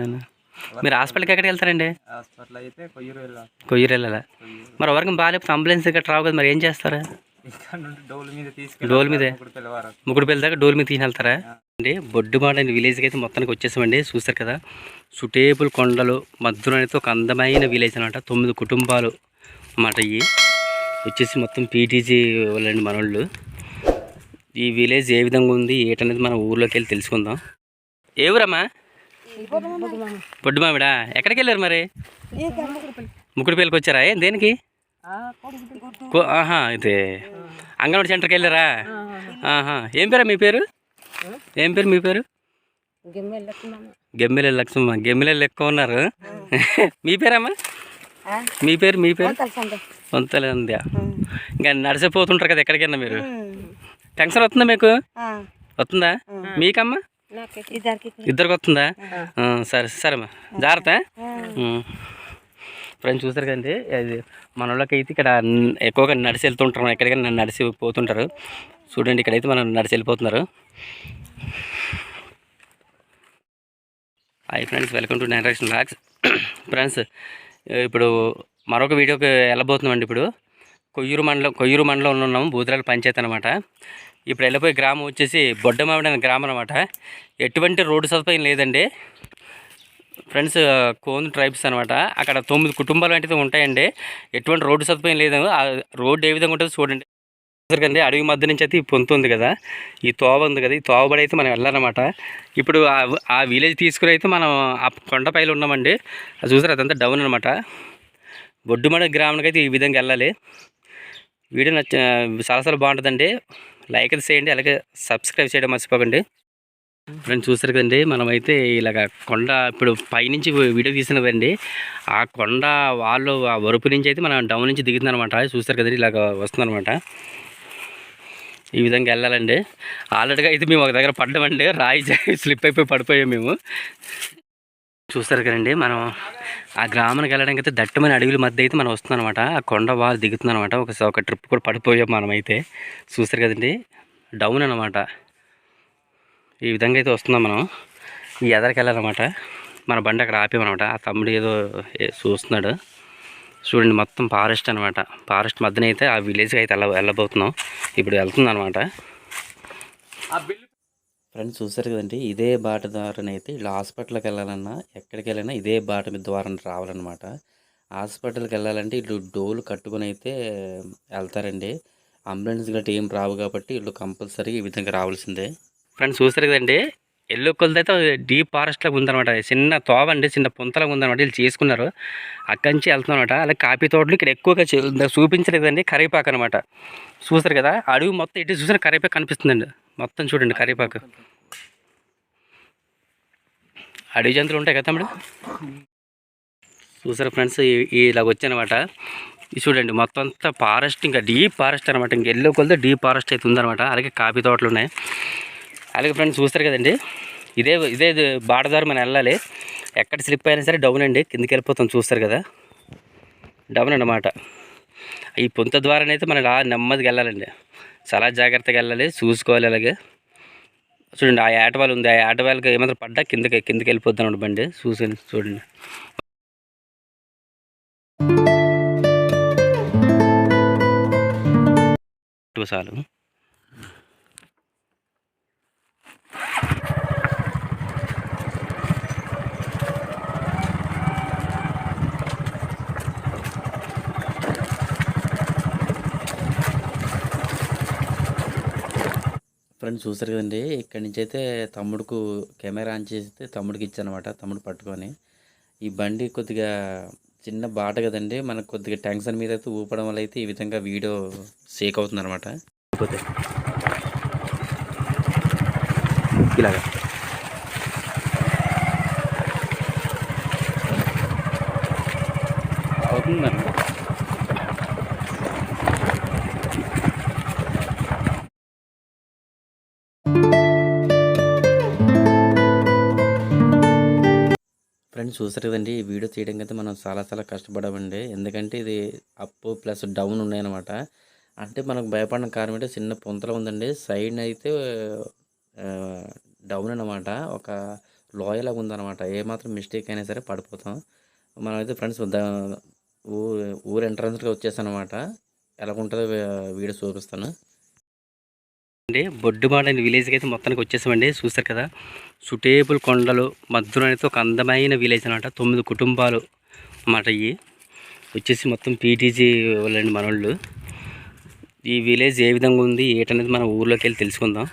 అవునా? మీరు హాస్పిటల్కి ఎక్కడికి వెళ్తారండి? హాస్పిటల్ అయితే కొయ్యూరు వెళ్ళాలా? మరి ఎవరికి బాగాలేకపోతే అంబులెన్స్ ఇక్కడ రావు కదా, మరి ఏం చేస్తారు? ఇక్కడ నుండి డోల్ మీద డోల్ మీదే ముగ్గురు పిల్లల దాకా డోల్ మీద తీసుకెళ్తారా ఆ. అండి? బొడ్డుమాడ అనే విలేజ్కి అయితే మొత్తానికి వచ్చేసామండి. చూస్తారు కదా, సుటేబుల్ కొండలు మధ్యలో అయితే ఒక అందమైన విలేజ్ అనమాట. 9 కుటుంబాలు అన్నమాట. ఇవి వచ్చేసి మొత్తం పీటీజీ వాళ్ళండి మనోళ్ళు. ఈ విలేజ్ ఏ విధంగా ఉంది ఏంటనేది మనం ఊర్లోకి వెళ్ళి తెలుసుకుందాం. ఏ ఊరమ్మా? బొడ్డు మామిడా. ఎక్కడికి వెళ్ళారు మరి? ముక్కుడుపల్లికి వచ్చారా? దేనికి? ఆహా, ఇది అంగన్వాడీ సెంటర్కి వెళ్ళారా? ఆహా. ఏం పేరా మీ పేరు? ఏం పేరు మీ పేరు? గెమ్మెల లక్ష్మమ్మ. గెమ్మెల ఎక్కువ ఉన్నారు. మీ పేరమ్మా? మీ పేరు? మీ పేరు వంతలే ఉందా? ఇంకా నడిచిపోతుంటారు కదా ఎక్కడికైనా మీరు. టెన్షన్ వస్తుందా మీకు? వస్తుందా మీకమ్మా? ఇద్దరికి వస్తుందా? సరే సరేమ్మా, జాగ్రత్త. ఫ్రెండ్స్ చూస్తారు కదండి, అది మన వాళ్ళకి అయితే ఇక్కడ ఎక్కువగా నడిచి వెళ్తుంటారు. ఎక్కడికైనా నడిచి పోతుంటారు. చూడండి, ఇక్కడైతే మనం నడిచి వెళ్ళిపోతున్నారు. Hi friends, welcome to narration vlogs. Friends, ఇప్పుడు మరొక వీడియోకి వెళ్ళబోతున్నామండి. ఇప్పుడు కొయ్యూరు మండలం ఉన్నాము, బూదరాల పంచాయతీ అనమాట. ఇప్పుడు వెళ్ళిపోయే గ్రామం వచ్చేసి బొడ్డమావిడి అనే గ్రామం అనమాట. ఎటువంటి రోడ్డు సదుపాయం లేదండి ఫ్రెండ్స్. కోన్ ట్రైబ్స్ అనమాట. అక్కడ 9 కుటుంబాలు అంటే ఉంటాయండి. ఎటువంటి రోడ్డు సదుపాయం లేదు. ఆ రోడ్డు ఏ విధంగా ఉంటుందో చూడండి. కండి అడవి మధ్య నుంచి అయితే ఈ పొంతు ఉంది కదా, ఈ తోవ ఉంది కదా, ఈ తోవబడి అయితే మనం వెళ్ళాలన్నమాట. ఇప్పుడు ఆ విలేజ్ తీసుకుని అయితే మనం ఆ కొండపైలు ఉన్నామండి. అది చూసారు, అదంతా డౌన్ అనమాట. బొడ్డుమడ గ్రామానికి అయితే ఈ విధంగా వెళ్ళాలి. వీడియో చాలా బాగుంటుందండి. లైక్ అయితే చేయండి, అలాగే సబ్స్క్రైబ్ చేయడం మర్చిపోకండి. ఫ్రెండ్స్ చూసారు కదండి, మనమైతే ఇలాగ కొండ ఇప్పుడు పైనుంచి వీడియో తీసినదండి. ఆ కొండ వాళ్ళు ఆ వరుపు నుంచి అయితే మనం డౌన్ నుంచి దిగుతుందనమాట. చూసారు కదండి, ఇలాగ వస్తుందన్నమాట. ఈ విధంగా వెళ్ళాలండి. ఆల్రెడీగా అయితే మేము ఒక దగ్గర పడ్డామండి, రాయి స్లిప్ అయిపోయి పడిపోయాం మేము. చూస్తారు కదండి, మనం ఆ గ్రామానికి వెళ్ళడానికి అయితే దట్టమైన అడవుల మధ్య అయితే మనం వస్తున్నాం అనమాట. ఆ కొండ వాళ్ళు దిగుతుంది అనమాట. ఒక ట్రిప్ కూడా పడిపోయాం మనమైతే. చూస్తారు కదండి, డౌన్ అనమాట. ఈ విధంగా అయితే వస్తున్నాం మనం. ఈ ఎదరికి వెళ్ళాలన్నమాట. మన బండి అక్కడ ఆపామన్నమాట. ఆ తమ్ముడు ఏదో చూస్తున్నాడు. చూడండి, మొత్తం ఫారెస్ట్ అనమాట. ఫారెస్ట్ మధ్యన అయితే ఆ విలేజ్కి అయితే వెళ్ళబోతున్నాం. ఇప్పుడు వెళ్తుంది అనమాట. ఫ్రెండ్స్ చూసారు కదండి, ఇదే బాట ద్వారానైతే ఇలా హాస్పిటల్కి వెళ్ళాలన్నా ఎక్కడికి వెళ్ళినా ఇదే బాట మీద ద్వారా రావాలన్నమాట. హాస్పిటల్కి వెళ్ళాలంటే ఇల్లు డోలు కట్టుకొని అయితే వెళ్తారండి. అంబులెన్స్ గట్రా ఏం రావు కాబట్టి ఇల్లు కంపల్సరీ ఈ విధంగా రావాల్సిందే. ఫ్రెండ్స్ చూసారు కదండి, ఎల్లో కొలది అయితే డీప్ ఫారెస్ట్లాగా ఉందన్నమాట. చిన్న తోవ అండి, చిన్న పుంతలాగా ఉందన్నమాట. వీళ్ళు చేసుకున్నారు. అక్కడి నుంచి వెళ్తున్నాం అనమాట. అలాగే కాఫీ తోటలు ఇక్కడ ఎక్కువగా చూపించలేదండి. కరివేపాకు అనమాట. చూసారు కదా, అడవి మొత్తం ఇటు చూసిన కరివేపాకు కనిపిస్తుందండి. మొత్తం చూడండి కరివేపాకు. అడవి జంతువులు ఉంటాయి కదా తమ్ముడు. చూసారు ఫ్రెండ్స్, ఇలాగ వచ్చానమాట. ఇది చూడండి, మొత్తం అంతా ఫారెస్ట్, ఇంకా డీప్ ఫారెస్ట్ అనమాట. ఇంకా ఎల్లో కొలది డీప్ ఫారెస్ట్ అయితే ఉందన్నమాట. అలాగే కాఫీ తోటలు ఉన్నాయి. అలాగే ఫ్రెండ్స్ చూస్తారు కదండి, ఇదే బాటదారు మనం వెళ్ళాలి. ఎక్కడ స్లిప్ అయినా సరే డౌన్ అండి, కిందికి వెళ్ళిపోతాం. చూస్తారు కదా, డౌన్ అన్నమాట. ఈ పొంత ద్వారానైతే మనం నెమ్మదిగా వెళ్ళాలండి. చాలా జాగ్రత్తగా వెళ్ళాలి, చూసుకోవాలి. అలాగే చూడండి, ఆ ఆటవాల్ ఉంది. ఆ ఆటవాళ్ళకి ఏమాత్రం పడ్డా కిందకి వెళ్ళిపోద్దాం బండి. చూడండి. చాలు. ఫ్రెండ్స్ చూసారు కదండి, ఇక్కడి నుంచి అయితే తమ్ముడుకు కెమెరా ఆన్ చేస్తే తమ్ముడికి ఇచ్చానమాట. తమ్ముడు పట్టుకొని ఈ బండి కొద్దిగా చిన్న బాట కదండి, మనకు కొద్దిగా టెన్షన్ మీద అయితే ఊపడం వల్ల అయితే ఈ విధంగా వీడియో షేక్ అవుతుంది అనమాట. ఇలాగా అవుతుందండి. ఫ్రెండ్స్ చూసారు కదండి, ఈ వీడియో తీయడానికి అయితే మనం చాలా కష్టపడామండి. ఎందుకంటే ఇది అప్ ప్లస్ డౌన్ ఉన్నాయన్నమాట. అంటే మనకు భయపడిన కారణం అంటే చిన్న పుంతలు ఉందండి. సైడ్ అయితే డౌన్ అనమాట. ఒక లోయలాగా ఉందన్నమాట. ఏమాత్రం మిస్టేక్ అయినా సరే పడిపోతాం. మనమైతే ఫ్రెండ్స్ ఊరు ఎంట్రన్స్గా వచ్చేసానమాట. ఎలాగుంటుందో వీడియో చూపిస్తాను అండి. బొడ్డుమాడ అనే విలేజ్కి అయితే మొత్తానికి వచ్చేసామండి. చూస్తారు కదా, సుటేబుల్ కొండలు మధ్యలో అయితే ఒక అందమైన విలేజ్ అనమాట. 9 కుటుంబాలు అన్నమాట. ఇవి వచ్చేసి మొత్తం పీటీజీ వాళ్ళండి మనోళ్ళు. ఈ విలేజ్ ఏ విధంగా ఉంది ఏంటనేది మనం ఊర్లోకి వెళ్ళి తెలుసుకుందాం.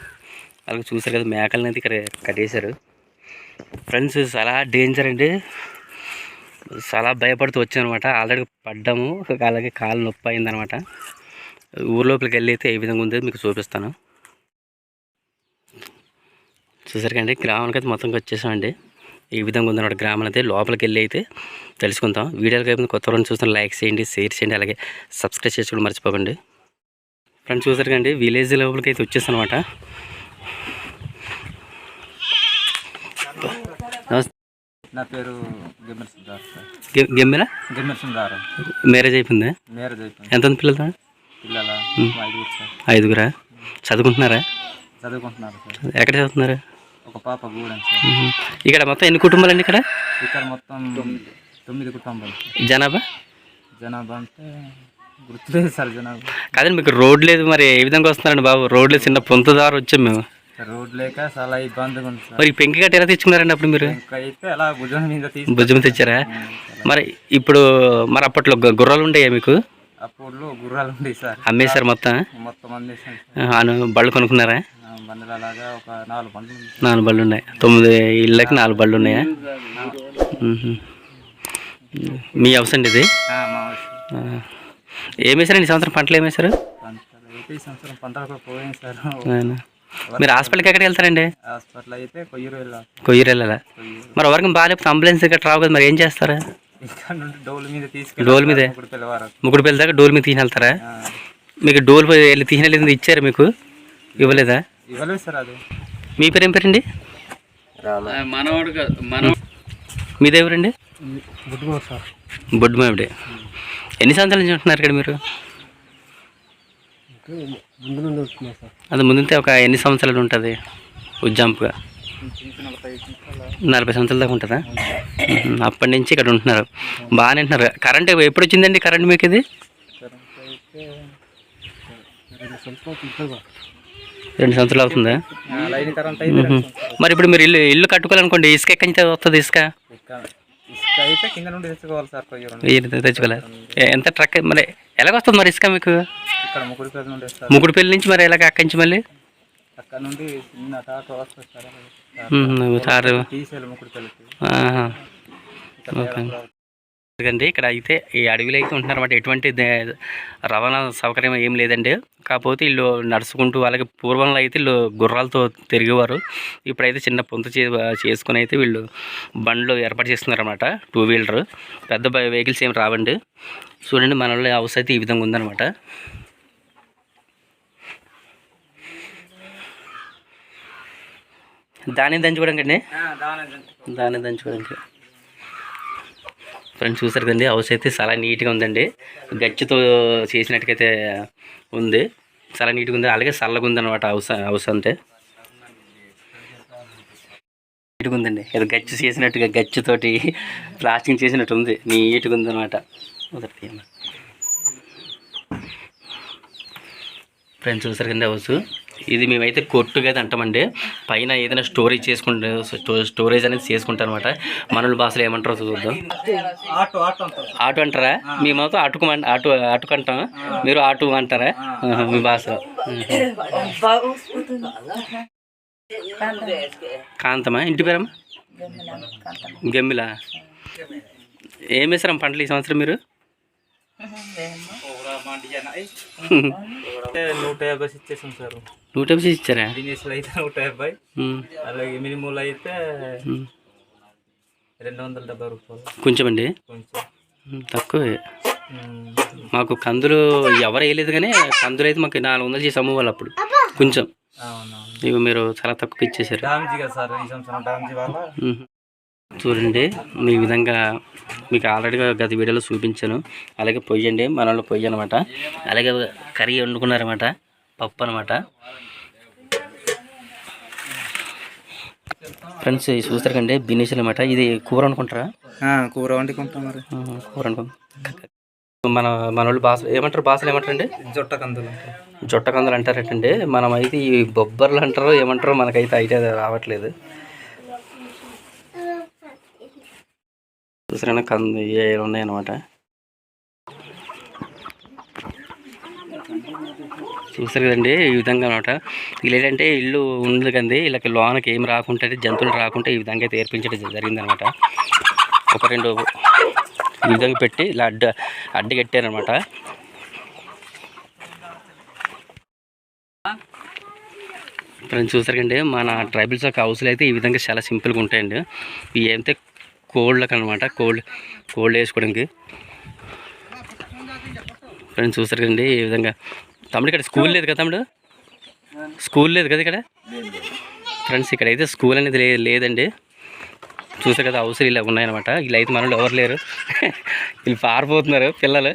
అలాగే చూసారు కదా, మేకలను అయితే ఇక్కడ కట్టేశారు ఫ్రెండ్స్. చాలా డేంజర్ అండి, చాలా భయపడుతూ వచ్చానమాట. ఆల్రెడీ పడ్డాము, అలాగే కాలు నొప్పి అయిందనమాట. ఊరు లోపలికి వెళ్ళి అయితే ఏ విధంగా ఉందో మీకు చూపిస్తాను. చూసారు కండి, గ్రామానికి అయితే మొత్తంగా వచ్చేసామండి. ఈ విధంగా ఉందన్నమాట గ్రామం అయితే. లోపలికి వెళ్ళి అయితే తెలుసుకుందాం. వీడియోకి అయిపోయింది. కొత్త వాళ్ళని చూస్తున్న లైక్ చేయండి, షేర్ చేయండి, అలాగే సబ్స్క్రైబ్ చేసుకోవడం మర్చిపోకండి ఫ్రెండ్స్. చూసారు కండి, విలేజ్ లోపలికి అయితే వచ్చేసాను అనమాట. నా పేరు గెమ్మెర సిద్ధార్థ. గెమ్మెరా సిద్ధార్థ. మ్యారేజ్ అయిపోయిందా? మ్యారేజ్ అయిపోయింది. ఎంతమంది పిల్లలు? పిల్లల 5 సార్. 5గురా? చదువుకుంటున్నారా? చదువుకుంటున్నారు సార్. ఎక్కడ చదువుతున్నారు? ఒక పాప గూడెం సార్. ఇక్కడ మొత్తం ఎన్ని కుటుంబాలు అండి? ఇక్కడ మొత్తం 9 కుటుంబాలు. జనాభా అంటే గుర్తులేదు సార్ జనాభా. కాదండి, మీకు రోడ్ లేదు, మరి ఏ విధంగా వస్తున్నారండి బాబు? రోడ్ లేదు, చిన్న పొంత దారి వచ్చాం మేము. రోడ్ లేక చాలా ఇబ్బందిగా ఉంది సార్. మరి పెంకి గట్టి ఎలా తెచ్చుకున్నారండి అప్పుడు మీరు? అయితే అలా భుజం తెచ్చారా? మరి ఇప్పుడు మరి అప్పట్లో గుర్రాలు ఉండేయా మీకు? అప్పుడు గుర్రాలు ఉండేవి సార్. అమ్మేశారు మొత్తం? మొత్తం అమ్మేసాను. బళ్ళు కొనుక్కున్నారా? బండ్లు అలాగా ఒక 4 బండ్లు. 4 బళ్ళు ఉన్నాయి. 9 ఇళ్ళకి 4 బళ్ళు ఉన్నాయా? మీ హౌస్ అండి ఇది? ఏమేశారండి ఈ సంవత్సరం? పంటలు ఏమేశారు? ఈ సంవత్సరం పంటలు కూడా పోయింది సార్. మీరు హాస్పిటల్కి ఎక్కడికి వెళ్తారండి? హాస్పిటల్ అయితే కొయ్యూరు వెళ్ళాలా? మరి ఎవరికి బాగాలేకపోతే అంబులెన్స్ ఇక్కడ రావు కదా, మరి ఏం చేస్తారు? ఇక్కడ నుండి డోల్ మీద ముగ్గురు పిల్లల దాకా డోల్ మీద తీసుకెళ్తారా? మీకు డోల్ వెళ్ళి తీసుకెళ్ళి ఇచ్చారు మీకు? ఇవ్వలేదా? ఇవ్వలేదు సార్. అది మీ పేరు ఏం పేరండి? మీది ఎవరండి? బొడ్డుమావిడే. ఎన్ని సంవత్సరాల నుంచి ఉంటున్నారు ఇక్కడ మీరు? అది ముందు ఒక ఎన్ని సంవత్సరాలు ఉంటుంది ఉజ్జాంపుగా? 40 సంవత్సరాల దాకా ఉంటుందా? అప్పటి నుంచి ఇక్కడ ఉంటున్నారు, బాగానే ఉంటున్నారు. కరెంట్ ఎప్పుడు వచ్చిందండి కరెంట్ మీకు? ఇది 2 సంవత్సరాలు అవుతుందా? మరి ఇప్పుడు మీరు ఇల్లు కట్టుకోవాలనుకోండి, ఇసుక ఎక్కడి నుంచి వస్తుంది? ఇసుక అయితే కింద నుండి తెచ్చుకోవాలి సార్. తెచ్చుకోవాలి. ఎంత ట్రక్ మరి ఎలాగొస్తుంది మరి ఇసుక మీకు? ఇక్కడ ముగ్గురుపల్లి నుంచి మరి ఎలాగ అక్కడి నుంచి మళ్ళీ అక్కడ నుండి చిన్న టాటో వస్తుంది సార్. ఎందుకండి ఇక్కడ అయితే ఈ అడవిలో అయితే ఉంటున్నారు అన్నమాట. ఎటువంటి రవాణా సౌకర్యం ఏం లేదండి. కాకపోతే వీళ్ళు నడుచుకుంటూ, అలాగే పూర్వంలో అయితే వీళ్ళు గుర్రాలతో తిరిగేవారు. ఇప్పుడైతే చిన్న పొంత చేసుకుని అయితే వీళ్ళు బండ్లు ఏర్పాటు చేస్తున్నారు అన్నమాట. 2 వీలర్, పెద్ద వెహికల్స్ ఏమి రావండి. చూడండి, మన హౌస్ అయితే ఈ విధంగా ఉందన్నమాట. దాన్ని దంచుకోవడానికి ఫ్రెండ్స్. చూసారు కదండి, హౌస్ అయితే చాలా నీట్గా ఉందండి. గచ్చితో చేసినట్టుకైతే ఉంది, చాలా నీట్గా ఉంది. అలాగే చల్లగా ఉందన్నమాట హౌస్ అంతే నీట్గా ఉందండి. ఏదో గచ్చి చేసినట్టుగా, గచ్చితోటి ప్లాస్టింగ్ చేసినట్టు ఉంది, నీట్గా ఉందన్నమాట. ఫ్రెండ్స్ చూసారు కదండి హౌస్. ఇది మేమైతే కొట్టుగా అయితే అంటామండి. పైన ఏదైనా స్టోరేజ్ అనేది చేసుకుంటాం అనమాట. మనోళ్ళ భాషలో ఏమంటారో చూద్దాం. ఆటు అంటారా? మేమైతే అటుకు అంటాం, మీరు ఆటు అంటారా మీ భాషలో? కాంతమా? ఇంటి పేరమ్మా? గెమ్మిలా. ఏం వేసారమ్మ పంటలు ఈ సంవత్సరం మీరు? 150 ఇచ్చేసాం సార్. 150 ఇచ్చారా? అయితే 150, అలాగే మినిమూలు అయితే 270 రూపాయలు. కొంచెం అండి, తక్కువే. మాకు కందులు ఎవరు వేయలేదు, కానీ కందులు అయితే మాకు 400 చేసి అమ్మేవాళ్ళు అప్పుడు. కొంచెం ఇవి మీరు చాలా తక్కువ ఇచ్చేసారు. చూడండి, ఈ విధంగా మీకు ఆల్రెడీగా గత వీడియోలో చూపించాను. అలాగే పొయ్యి అండి, మన వాళ్ళు పొయ్యి అనమాట. అలాగే కర్రీ వండుకున్నారన్నమాట, పప్పు అనమాట. ఫ్రెండ్స్ ఇది చూస్తారు కండి బినీష్ అనమాట. ఇది కూర అనుకుంటారా? కూర వండుకుంటాం మరి. కూర అనుకుంటాం. మన వాళ్ళు బాసలు ఏమంటారు? బాసలు ఏమంటారండి? జొట్ట కందులు. జొట్ట కందులు అంటారటండి. మనం అయితే ఈ బొబ్బర్లు అంటారో ఏమంటారో మనకైతే ఐడియా రావట్లేదు. చూసారా కందు ఉన్నాయన్నమాట. చూస్తారు కదండి ఈ విధంగా అనమాట. ఇలా ఏంటంటే ఇల్లు ఉంది కదండి, వీళ్ళకి లోనకి ఏం రాకుంటే జంతువులు రాకుంటే ఈ విధంగా అయితే ఏర్పించడం జరిగిందనమాట. ఒక 2 ఈ విధంగా పెట్టి ఇలా అడ్డు కట్టారనమాట. ఫ్రెండ్స్ చూసారు కండి మన ట్రైబల్స్ యొక్క హౌస్లు అయితే ఈ విధంగా చాలా సింపుల్గా ఉంటాయండి. ఇవి అయితే కోళ్ళకి అనమాట, కోళ్ళు వేసుకోవడానికి. ఫ్రెండ్స్ చూసారు కదండి ఈ విధంగా. తమ్ముడు ఇక్కడ స్కూల్ లేదు కదా తమ్ముడు? స్కూల్ లేదు కదా ఇక్కడ ఫ్రెండ్స్. ఇక్కడైతే స్కూల్ అనేది లేదండి. చూసారు కదా హౌస్లు ఇలా ఉన్నాయన్నమాట. ఇలా అయితే మనలో ఎవరు లేరు, వీళ్ళు పారిపోతున్నారు పిల్లలు.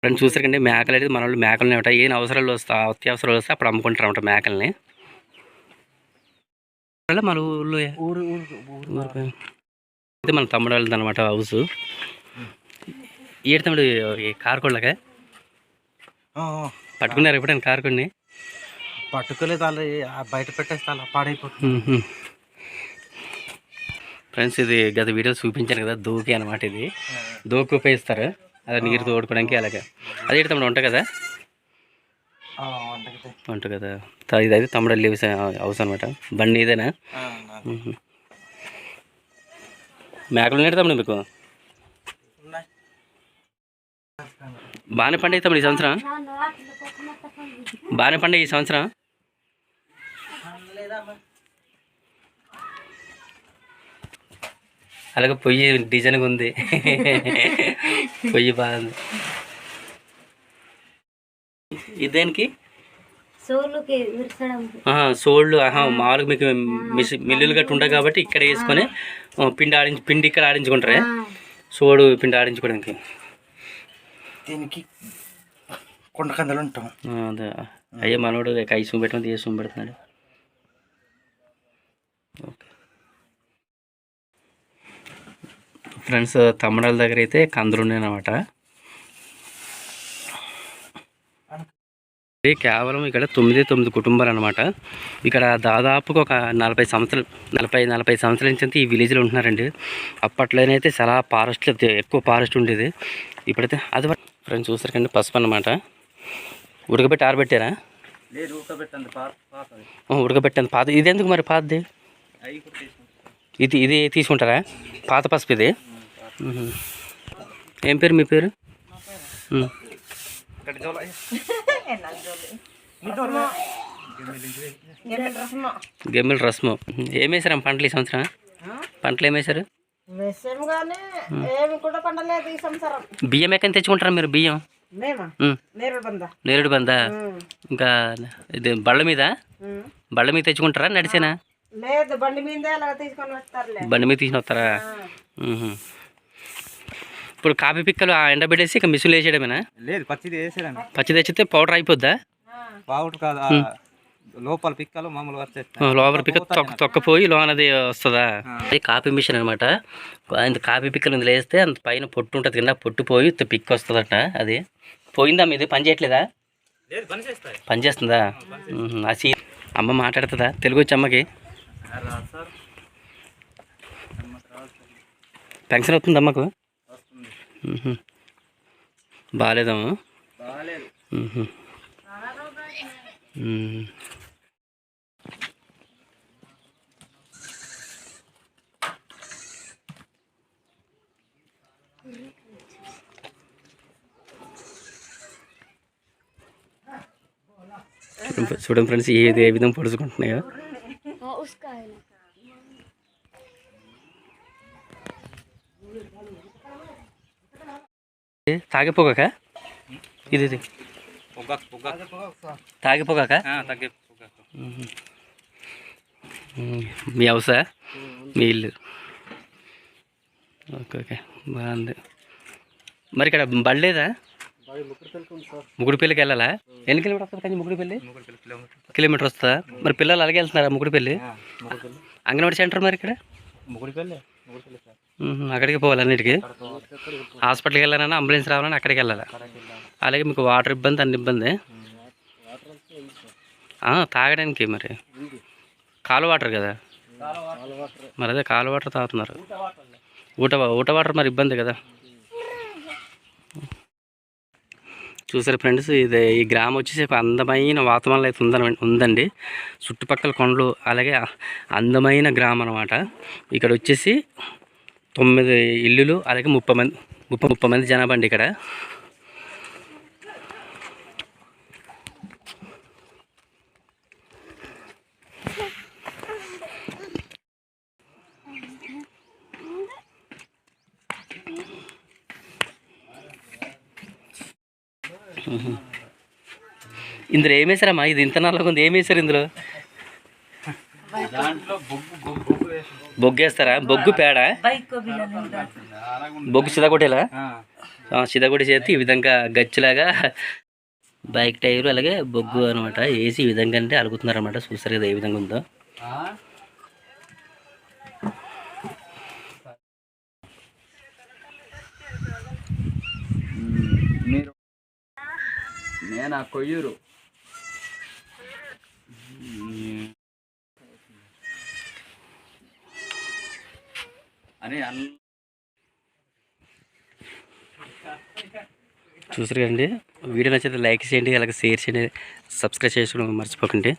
ఫ్రెండ్స్ చూసారు కండి మేకలు అయితే మన వాళ్ళు మేకలు అనమాట. ఏం అవసరాలు అత్యవసరాలు వస్తే అప్పుడు అమ్ముకుంటారన్నమాట మేకల్ని. మన ఊళ్ళో అయితే మన తమ్ముడు వాళ్ళది అనమాట హౌస్. ఏడు తమ్ముడు కారుకోళ్ళక పట్టుకున్నారు ఎప్పుడైనా కారుకోండి? పట్టుకోలేదు, వాళ్ళు బయట పెట్టేస్తే అలా పాడైపోతుంది. ఫ్రెండ్స్ ఇది గత వీడియో చూపించాను కదా, దూకి అనమాట. ఇది దూకి ఉపయోగిస్తారు అదే నీరు తోడుకోవడానికి. అలాగే అది ఏడు తమ్ముడు వంట కదా, వంట కదా. ఇదైతే తమ్ముడు వెళ్ళి హౌస్ అనమాట. బండి ఇదేనా? మేకలు ఉన్నాయి తమ్ముడు మీకు? బాగానే పండుగ తమ్ముడు ఈ సంవత్సరం? బాగానే పండుగ ఈ సంవత్సరం? అలాగే పొయ్యి డిజైన్గా ఉంది. పొయ్యి బాగుంది. ఇదేనికి సోళ్ళు మామూలుగా మీకు మిల్లులు గట్టి ఉంటాయి కాబట్టి ఇక్కడ వేసుకొని పిండి ఇక్కడ ఆడించుకుంటారే, సోడు పిండి ఆడించుకోవడానికి. దీనికి కొండ కందలు ఉంటాం. అదే అయ్యే మనోడు కై సూమ్ పెట్టమని తీసి సూమ్ పెడుతున్నాడు. ఓకే ఫ్రెండ్స్ తమ్ముడాల దగ్గర అయితే కందులు ఉన్నాయన్నమాట. కేవలం ఇక్కడ 9 కుటుంబాలు అనమాట. ఇక్కడ దాదాపుగా ఒక 40 సంవత్సరాల నుంచి ఈ విలేజ్లో ఉంటున్నారండి. అప్పట్లోనైతే చాలా ఫారెస్ట్లో ఎక్కువ ఫారెస్ట్ ఉండేది. ఇప్పుడైతే అది ఫ్రెండ్స్ చూసారు కండి పసుపు అనమాట. ఉడకబెట్టి ఆరబెట్టారా? ఉడకబెట్టాను పాత. ఇది ఎందుకు మరి పాతది? ఇది తీసుకుంటారా పాత పసుపు? ఇది ఏం పేరు మీ పేరు? గెమ్మిల్ రస్ము. ఏం వేసారు పంటలు ఈ సంవత్సరం? పంటలు ఏం వేసారు? బియ్యం ఎక్కడి తెచ్చుకుంటారా మీరు? బియ్యం నేరుడు బందా. ఇంకా ఇది బళ్ళ మీద తెచ్చుకుంటారా నడిచేనా? బండి మీద తీసుకొని వస్తారా? ఇప్పుడు కాఫీ పిక్కలు ఎండబెట్టేసి ఇక మిషన్లు వేసేయడమేనా? లేదు, పచ్చిది వేసేయడం. పచ్చిది వేస్తే పౌడర్ అయిపోద్దా? పౌడర్ కాదు, లోపల పిక్కలు మామూలుగా వచ్చేస్తాయి. లోపల పిక్క తొక్కపోయి లోనది వస్తుందా? అది కాఫీ మిషన్ అనమాట. అంత కాఫీ పిక్కలు ఇందులో వేస్తే అంత పైన పొట్టు ఉంటుంది కింద, పొట్టు పోయి పిక్ వస్తుందట. అది పోయిందా మీది? పని చేయట్లేదా? పని చేస్తుందా? అది అమ్మ మాట్లాడుతుందా? తెలుగు వచ్చి అమ్మకి? పెన్షన్ అవుతుంది అమ్మకు? బాగాలేదమ్మా? చూడండి ఫ్రెండ్స్ ఏ విధంగా పొడుచుకుంటున్నాయో. తాగిపోగాక ఇది తాగిపోగాక మీ హౌసా? మీ ఇల్లు? ఓకే బాగుంది. మరి ఇక్కడ బళ్ళేదా? ముగుడిపల్లికి వెళ్ళాలా? ఎన్ని కిలోమీటర్ వస్తుంది కానీ ముగుడిపల్లి? 3 కిలోమీటర్. కిలోమీటర్ వస్తుందా? మరి పిల్లలు అలాగే వెళ్తున్నారా ముగుడిపల్లి? ముగ్గురిపల్లి. అంగన్వాడీ సెంటర్ మరి ఇక్కడ ముగ్గురిపల్లి సార్. అక్కడికి పోవాలి అన్నిటికీ. హాస్పిటల్కి వెళ్ళాలన్నా అంబులెన్స్ రావాలని అక్కడికి వెళ్ళాలి. అలాగే మీకు వాటర్ ఇబ్బంది, అన్ని ఇబ్బంది. తాగడానికి మరి కాలు వాటర్ కదా, మరి అదే కాలు వాటర్ తాగుతున్నారు. ఊట వాటర్ మరి ఇబ్బంది కదా. చూసారు ఫ్రెండ్స్, ఇది ఈ గ్రామం వచ్చేసి అందమైన వాతావరణం అయితే ఉందండి. చుట్టుపక్కల కొండలు, అలాగే అందమైన గ్రామం అనమాట. ఇక్కడ వచ్చేసి 9 ఇల్లులు, అలాగే 30 మంది జనాభా అండి ఇక్కడ. ఇందులో ఏమేసారమ్మా? ఇది ఇంత నల్లగా ఉంది, ఏమేసారు ఇందులో? బొగ్గేస్తారా? బొగ్గు పేడ, బొగ్గు చిదగొట్టేలా చిదగొట్టి చేతి ఈ విధంగా గచ్చిలాగా బైక్ టైరు, అలాగే బొగ్గు అనమాట వేసి ఈ విధంగా అంటే అలుగుతున్నారు అనమాట. చూస్తారు కదా ఏ విధంగా ఉందో. నేను కొయ్యూరు అని చూసారు కదండి. వీడియో నచ్చితే లైక్ చేయండి, అలాగే షేర్ చేయండి, సబ్స్క్రైబ్ చేసుకోవడం మర్చిపోకండి.